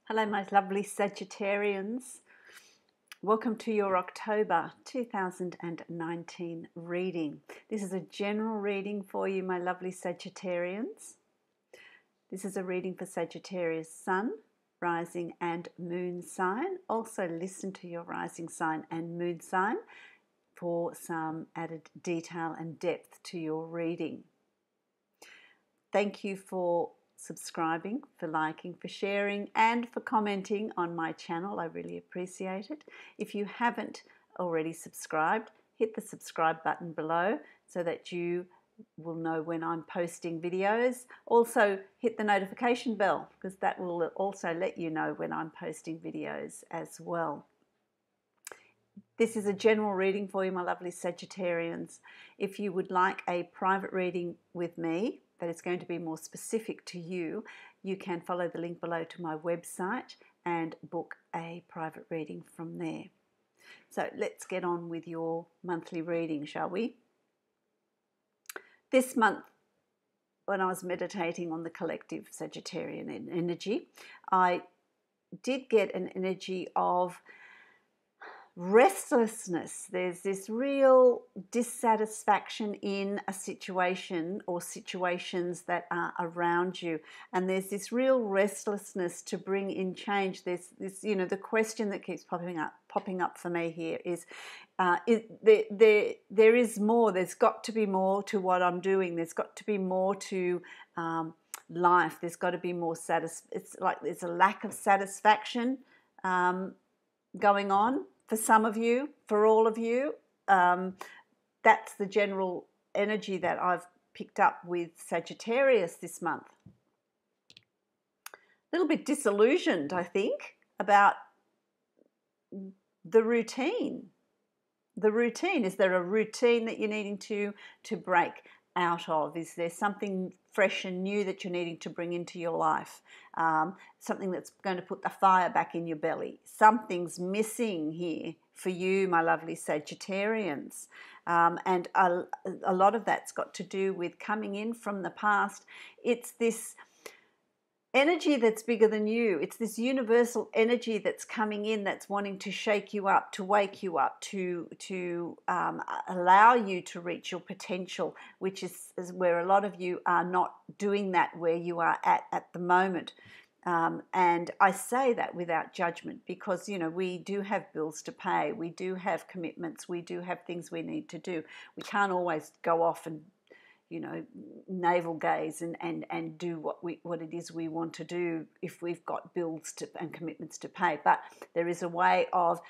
Hello, my lovely Sagittarians. Welcome to your October 2019 reading. This is a general reading for you, my lovely Sagittarians. This is a reading for Sagittarius Sun, Rising and Moon sign. Also listen to your rising sign and moon sign for some added detail and depth to your reading. Thank you for subscribing, for liking, for sharing, and for commenting on my channel. I really appreciate it. If you haven't already subscribed, hit the subscribe button below so that you will know when I'm posting videos. Also hit the notification bell because that will also let you know when I'm posting videos as well. This is a general reading for you, my lovely Sagittarians. If you would like a private reading with me that is going to be more specific to you, you can follow the link below to my website and book a private reading from there. So let's get on with your monthly reading, shall we? This month, when I was meditating on the collective Sagittarian energy, I did get an energy of restlessness. There's this real dissatisfaction in a situation or situations that are around you, and there's this real restlessness to bring in change. There's this, the question that keeps popping up for me here is there is more. There's got to be more to what I'm doing. There's got to be more to life. There's got to be more it's like there's a lack of satisfaction going on. For some of you, for all of you, that's the general energy that I've picked up with Sagittarius this month. A little bit disillusioned, I think, about the routine. The routine. Is there a routine that you're needing to break out of? Is there something fresh and new that you're needing to bring into your life? Something that's going to put the fire back in your belly. Something's missing here for you, my lovely Sagittarians. And a lot of that's got to do with coming in from the past. It's this energy that's bigger than you. It's this universal energy that's coming in, that's wanting to shake you up, to wake you up, to allow you to reach your potential, which is where a lot of you are not doing that where you are at the moment. And I say that without judgment because, we do have bills to pay. We do have commitments. We do have things we need to do. We can't always go off and navel gaze and do what it is we want to do if we've got bills and commitments to pay. But there is a way of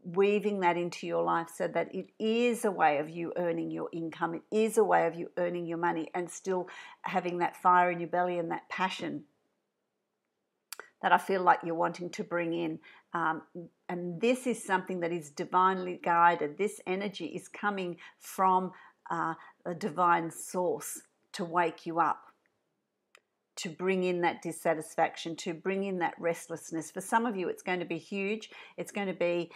weaving that into your life so that it is a way of you earning your income. It is a way of you earning your money and still having that fire in your belly and that passion that I feel like you're wanting to bring in. And this is something that is divinely guided. This energy is coming from a divine source to wake you up, to bring in that dissatisfaction, to bring in that restlessness. For some of you, it's going to be huge. It's going to be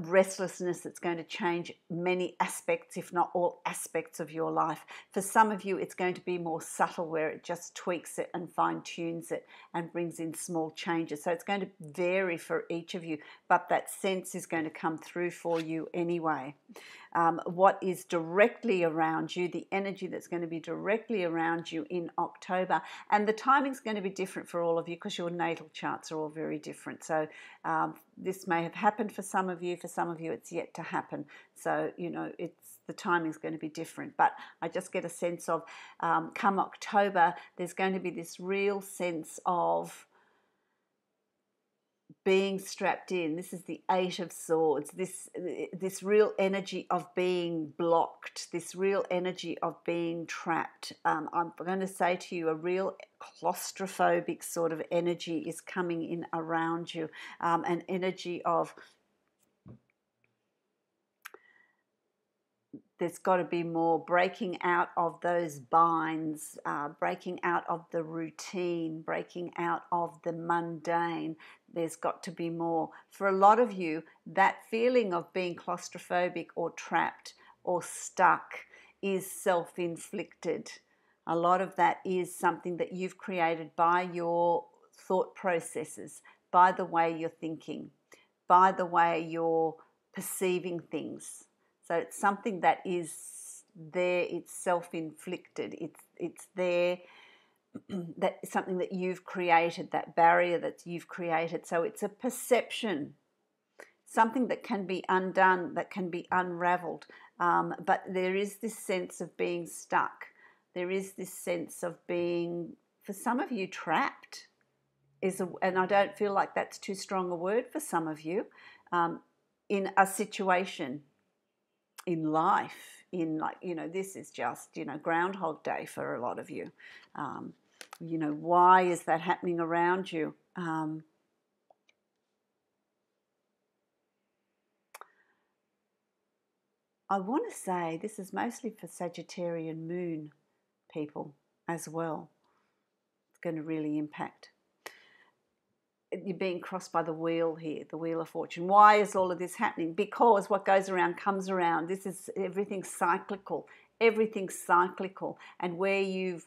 restlessness that's going to change many aspects, if not all aspects of your life. For some of you, it's going to be more subtle, where it just tweaks it and fine-tunes it and brings in small changes. So it's going to vary for each of you, but that sense is going to come through for you anyway. What is directly around you, the energy that's going to be directly around you in October, and the timing's going to be different for all of you because your natal charts are all very different. So this may have happened for some of you. For some of you, it's yet to happen. So, the timing's going to be different. But I just get a sense of come October, there's going to be this real sense of being strapped in. This is the Eight of Swords. This real energy of being blocked. This real energy of being trapped. I'm going to say to you, a real claustrophobic sort of energy is coming in around you. An energy of there's got to be more breaking out of those binds, breaking out of the routine, breaking out of the mundane. There's got to be more. For a lot of you, that feeling of being claustrophobic or trapped or stuck is self-inflicted. A lot of that is something that you've created by your thought processes, by the way you're thinking, by the way you're perceiving things. So it's something that is there, it's self-inflicted, it's there, that's something that you've created, that barrier that you've created. So it's a perception, something that can be undone, that can be unraveled. But there is this sense of being stuck. There is this sense of being, for some of you, trapped. And I don't feel like that's too strong a word for some of you, in a situation, in life, in like, this is just, Groundhog Day for a lot of you. Why is that happening around you? I want to say this is mostly for Sagittarian moon people as well. It's going to really impact. You're being crossed by the wheel here, the wheel of fortune. Why is all of this happening? Because what goes around comes around. This is everything's cyclical. Everything's cyclical. And where you've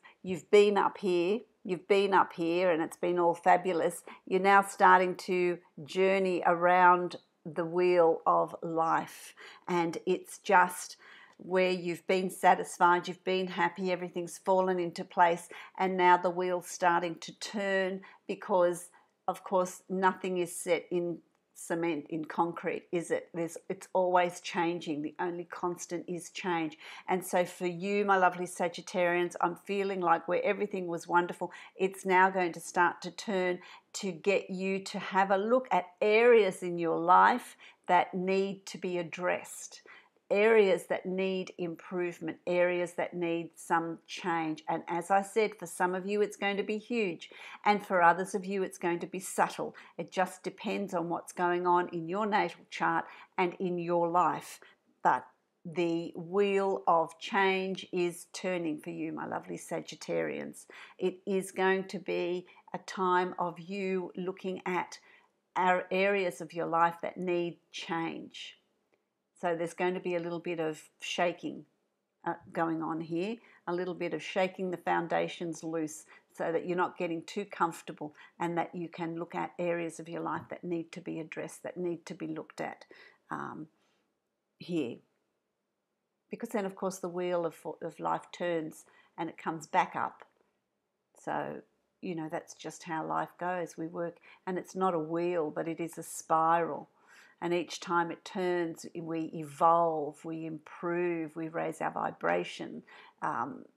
been up here, and it's been all fabulous, you're now starting to journey around the wheel of life, and it's just where you've been satisfied, you've been happy, everything's fallen into place, and now the wheel's starting to turn, because of course nothing is set in cement, in concrete, is it? It's always changing. The only constant is change. And so for you, my lovely Sagittarians, I'm feeling like where everything was wonderful, it's now going to start to turn, to get you to have a look at areas in your life that need to be addressed, areas that need improvement, areas that need some change. And as I said, for some of you it's going to be huge, and for others of you it's going to be subtle. It just depends on what's going on in your natal chart and in your life. But the wheel of change is turning for you, my lovely Sagittarians. It is going to be a time of you looking at our areas of your life that need change. So there's going to be a little bit of shaking going on here, a little bit of shaking the foundations loose so that you're not getting too comfortable, and that you can look at areas of your life that need to be addressed, that need to be looked at here. Because then, of course, the wheel of life turns and it comes back up. So, that's just how life goes. We work, and it's not a wheel, but it is a spiral. And each time it turns, we evolve, we improve, we raise our vibration.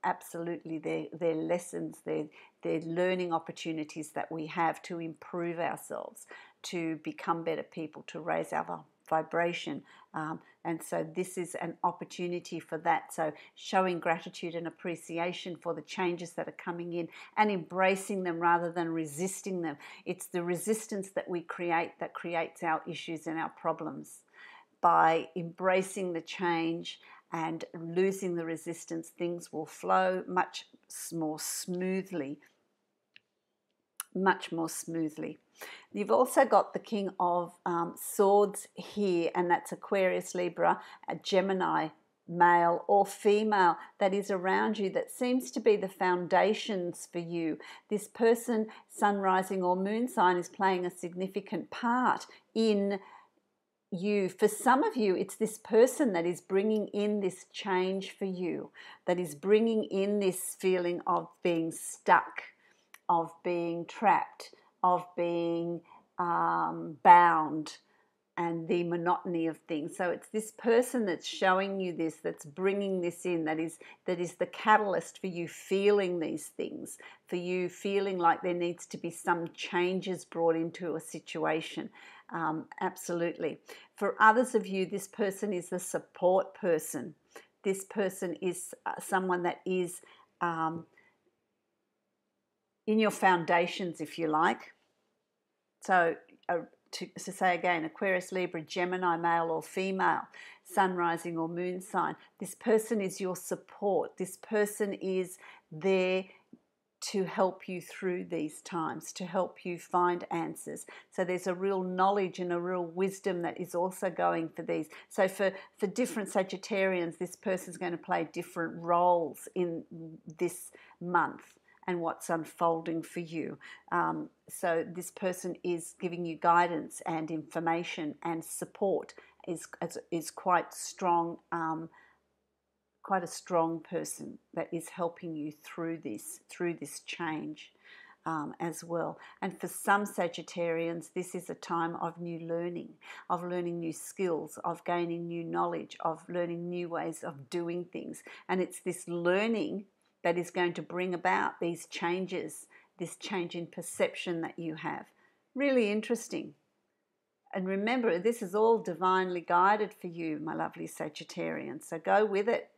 Absolutely, they're lessons, they're learning opportunities that we have to improve ourselves, to become better people, to raise our vibration. And so this is an opportunity for that. So showing gratitude and appreciation for the changes that are coming in and embracing them rather than resisting them. It's the resistance that we create that creates our issues and our problems. By embracing the change and losing the resistance, things will flow much more smoothly. Much more smoothly. You've also got the King of Swords here, and that's Aquarius, Libra, a Gemini, male or female, that is around you, that seems to be the foundations for you. This person, sun, rising or moon sign, is playing a significant part in you. For some of you, it's this person that is bringing in this change for you, that is bringing in this feeling of being stuck, of being trapped, of being bound, and the monotony of things. So it's this person that's showing you this, that's bringing this in, that is the catalyst for you feeling these things, for you feeling like there needs to be some changes brought into a situation. Absolutely. For others of you, this person is the support person. This person is someone that is in your foundations, if you like. So to say again, Aquarius, Libra, Gemini, male or female, sun, rising or moon sign, this person is your support. This person is there to help you through these times, to help you find answers. So there's a real knowledge and a real wisdom that is also going for these. So for different Sagittarians, this person's going to play different roles in this month. and what's unfolding for you. So this person is giving you guidance and information and support, is quite strong, quite a strong person that is helping you through this change. As well. And for some Sagittarians, this is a time of new learning, of learning new skills, of gaining new knowledge, of learning new ways of doing things. And it's this learning that is going to bring about these changes, this change in perception that you have. Really interesting. And remember, this is all divinely guided for you, my lovely Sagittarians. So go with it.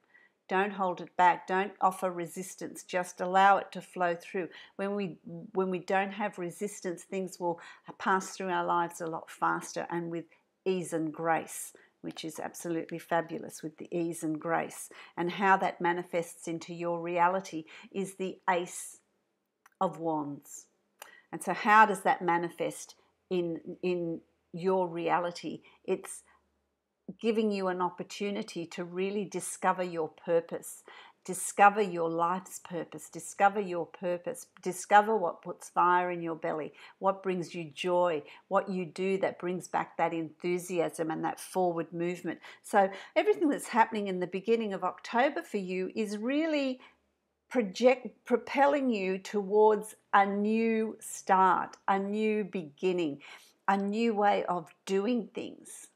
Don't hold it back. Don't offer resistance. Just allow it to flow through. When we don't have resistance, things will pass through our lives a lot faster and with ease and grace, which is absolutely fabulous, with the ease and grace. And how that manifests into your reality is the Ace of Wands. And so how does that manifest in your reality? It's giving you an opportunity to really discover your purpose, discover your life's purpose, discover your purpose, discover what puts fire in your belly, what brings you joy, what you do that brings back that enthusiasm and that forward movement. So everything that's happening in the beginning of October for you is really propelling you towards a new start, a new beginning, a new way of doing things.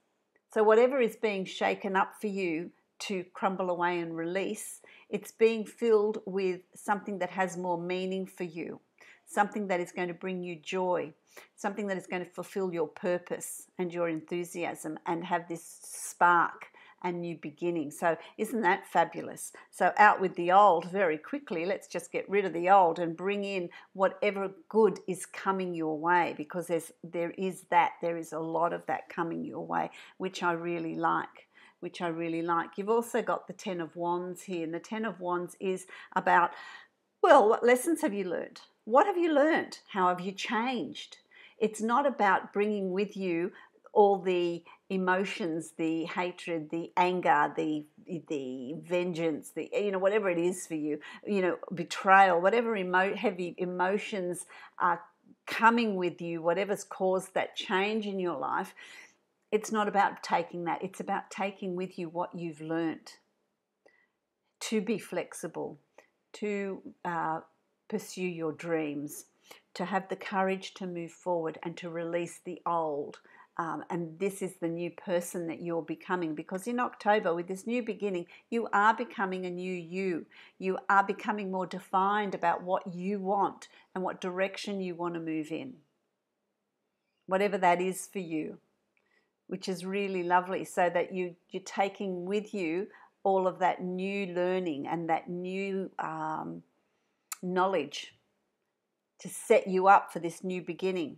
So whatever is being shaken up for you to crumble away and release, it's being filled with something that has more meaning for you, something that is going to bring you joy, something that is going to fulfill your purpose and your enthusiasm and have this spark and new beginning. So isn't that fabulous? So out with the old very quickly. Let's just get rid of the old and bring in whatever good is coming your way, because there is a lot of that coming your way, which I really like. You've also got the Ten of Wands here, and the Ten of Wands is about, well, what lessons have you learned? What have you learned? How have you changed? It's not about bringing with you all the emotions, the hatred, the anger, the vengeance, whatever it is for you, betrayal, whatever heavy emotions are coming with you, whatever's caused that change in your life. It's not about taking that. It's about taking with you what you've learnt, to be flexible, to pursue your dreams, to have the courage to move forward and to release the old. And this is the new person that you're becoming, because in October, with this new beginning, you are becoming a new you. You are becoming more defined about what you want and what direction you want to move in, whatever that is for you, which is really lovely, so that you're taking with you all of that new learning and that new knowledge to set you up for this new beginning.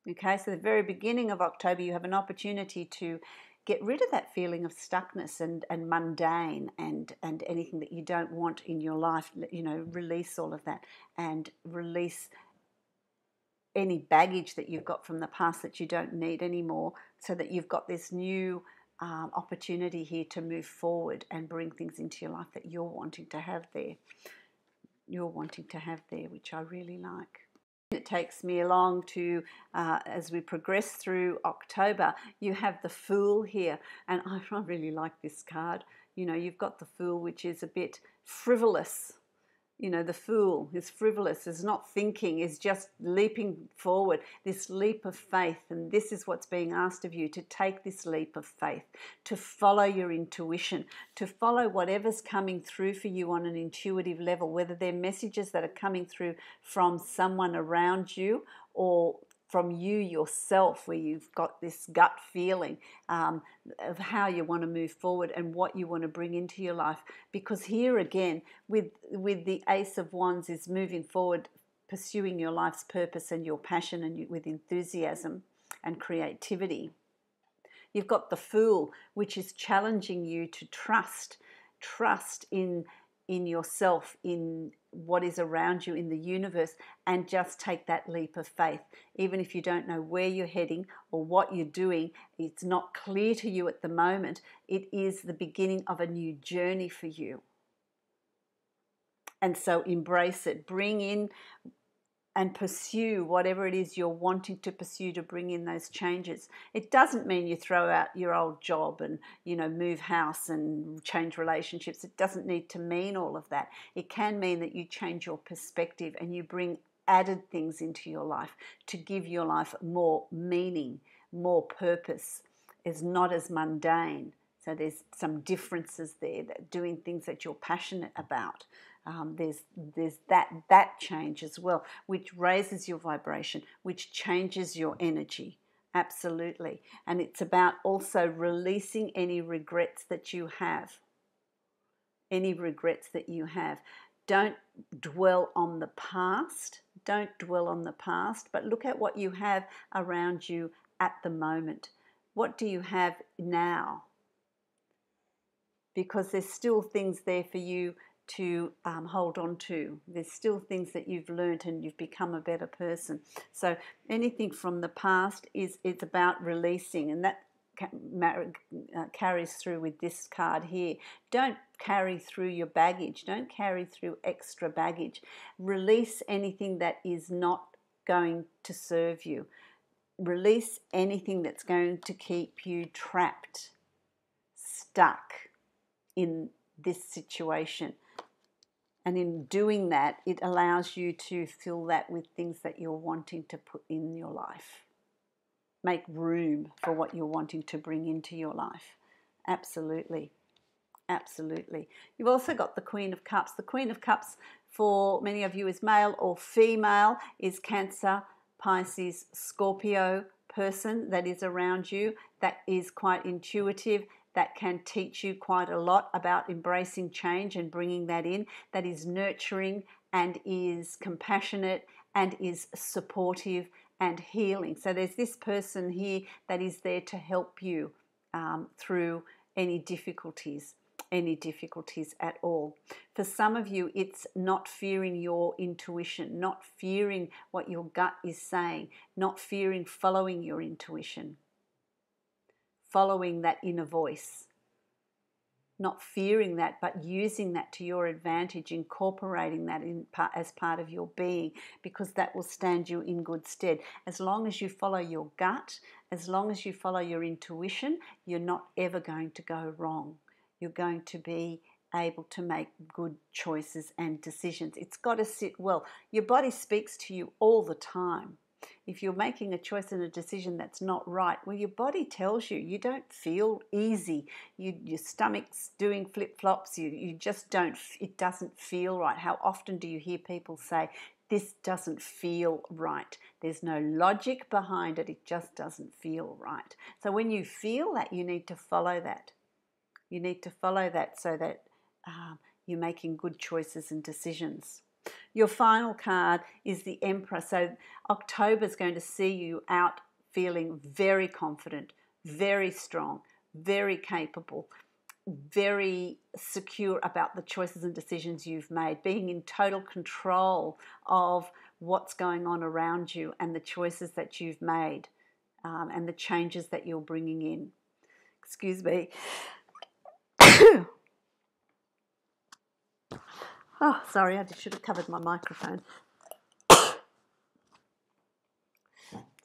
Okay, so the very beginning of October, you have an opportunity to get rid of that feeling of stuckness and mundane and anything that you don't want in your life. Release all of that and release any baggage that you've got from the past that you don't need anymore, so that you've got this new opportunity here to move forward and bring things into your life that you're wanting to have there. Which I really like. It takes me along to, as we progress through October, you have the Fool here. And I really like this card. You've got the Fool, which is a bit frivolous. The Fool is frivolous, is not thinking, is just leaping forward, this leap of faith. And this is what's being asked of you, to take this leap of faith, to follow your intuition, to follow whatever's coming through for you on an intuitive level, whether they're messages that are coming through from someone around you or from you yourself, where you've got this gut feeling of how you want to move forward and what you want to bring into your life. Because here again, with the Ace of Wands, is moving forward, pursuing your life's purpose and your passion, and with enthusiasm and creativity. You've got the Fool, which is challenging you to trust in yourself, in what is around you, in the universe, and just take that leap of faith. Even if you don't know where you're heading or what you're doing, it's not clear to you at the moment, it is the beginning of a new journey for you. And so embrace it. Bring in and pursue whatever it is you're wanting to pursue to bring in those changes. It doesn't mean you throw out your old job and, move house and change relationships. It doesn't need to mean all of that. It can mean that you change your perspective and you bring added things into your life to give your life more meaning, more purpose. It's not as mundane. So there's some differences there, that doing things that you're passionate about. There's that change as well, which raises your vibration, which changes your energy. Absolutely. And it's about also releasing any regrets that you have. Any regrets that you have. Don't dwell on the past. Don't dwell on the past, but look at what you have around you at the moment. What do you have now? Because there's still things there for you to hold on to. There's still things that you've learned and you've become a better person. So anything from the past is about releasing, and that carries through with this card here. Don't carry through your baggage. Don't carry through extra baggage. Release anything that is not going to serve you. Release anything that's going to keep you trapped, stuck in this situation. And in doing that, it allows you to fill that with things that you're wanting to put in your life. Make room for what you're wanting to bring into your life. Absolutely. Absolutely. You've also got the Queen of Cups. The Queen of Cups, for many of you, is male or female, is Cancer, Pisces, Scorpio person that is around you, that is quite intuitive, that can teach you quite a lot about embracing change and bringing that in, that is nurturing and is compassionate and is supportive and healing. So there's this person here that is there to help you through any difficulties at all. For some of you, it's not fearing your intuition, not fearing what your gut is saying, not fearing following your intuition, following that inner voice, not fearing that, but using that to your advantage, incorporating that as part of your being, because that will stand you in good stead. As long as you follow your gut, as long as you follow your intuition, you're not ever going to go wrong. You're going to be able to make good choices and decisions. It's got to sit well. Your body speaks to you all the time. If you're making a choice and a decision that's not right, well, your body tells you. You don't feel easy. Your stomach's doing flip-flops. You just don't, it doesn't feel right. How often do you hear people say, this doesn't feel right? There's no logic behind it. It just doesn't feel right. So when you feel that, you need to follow that. You need to follow that so that you're making good choices and decisions. Your final card is the Empress. So October is going to see you out feeling very confident, very strong, very capable, very secure about the choices and decisions you've made, being in total control of what's going on around you and the choices that you've made and the changes that you're bringing in. Excuse me. Oh, sorry, I should have covered my microphone.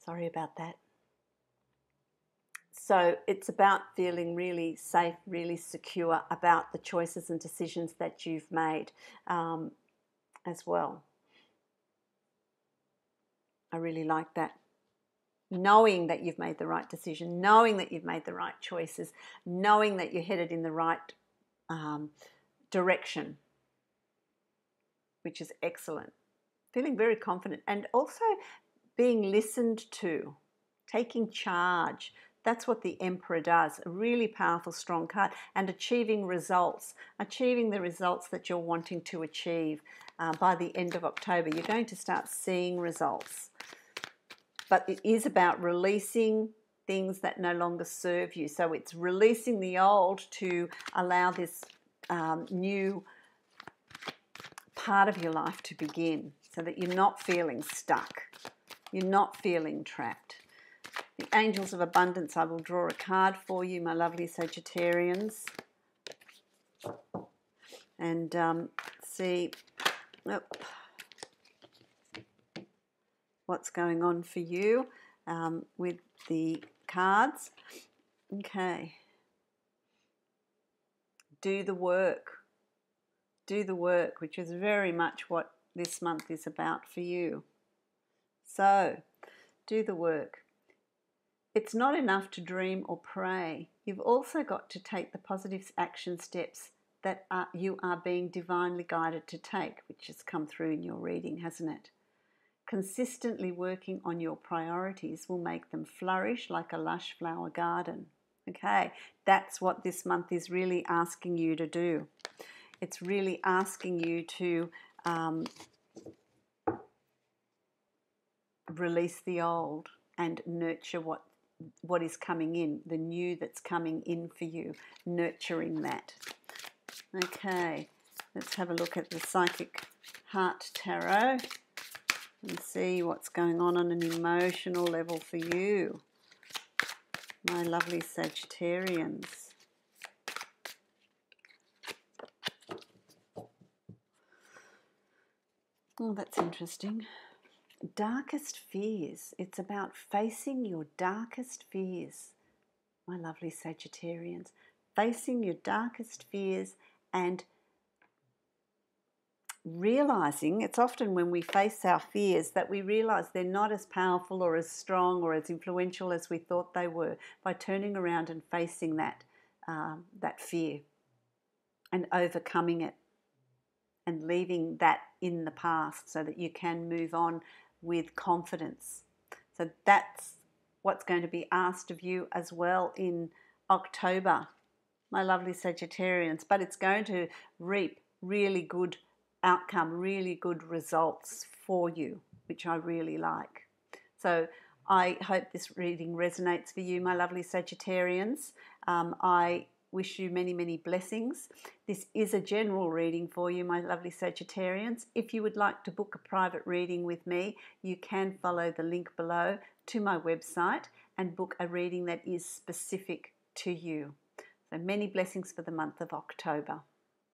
Sorry about that. So it's about feeling really safe, really secure about the choices and decisions that you've made as well. I really like that. Knowing that you've made the right decision, knowing that you've made the right choices, knowing that you're headed in the right direction, which is excellent. Feeling very confident and also being listened to, taking charge. That's what the Emperor does. A really powerful, strong card. And achieving results. Achieving the results that you're wanting to achieve by the end of October. You're going to start seeing results. But it is about releasing things that no longer serve you. So it's releasing the old to allow this new part of your life to begin, so that you're not feeling stuck. You're not feeling trapped. The Angels of Abundance, I will draw a card for you, my lovely Sagittarians. And see what's going on for you with the cards. Okay. Do the work. Do the work, which is very much what this month is about for you. So, do the work. It's not enough to dream or pray. You've also got to take the positive action steps that you are being divinely guided to take, which has come through in your reading, hasn't it? Consistently working on your priorities will make them flourish like a lush flower garden. Okay, that's what this month is really asking you to do. It's really asking you to release the old and nurture what is coming in, the new that's coming in for you, nurturing that. Okay, let's have a look at the Psychic Heart Tarot and see what's going on an emotional level for you, my lovely Sagittarians. Oh, that's interesting. Darkest fears. It's about facing your darkest fears, my lovely Sagittarians. Facing your darkest fears and realizing, it's often when we face our fears that we realize they're not as powerful or as strong or as influential as we thought they were, by turning around and facing that fear and overcoming it and leaving that in the past so that you can move on with confidence. So that's what's going to be asked of you as well in October, my lovely Sagittarians. But it's going to reap really good outcome, really good results for you, which I really like. So I hope this reading resonates for you, my lovely Sagittarians. I wish you many, many blessings. This is a general reading for you, my lovely Sagittarians. If you would like to book a private reading with me, you can follow the link below to my website and book a reading that is specific to you. So many blessings for the month of October.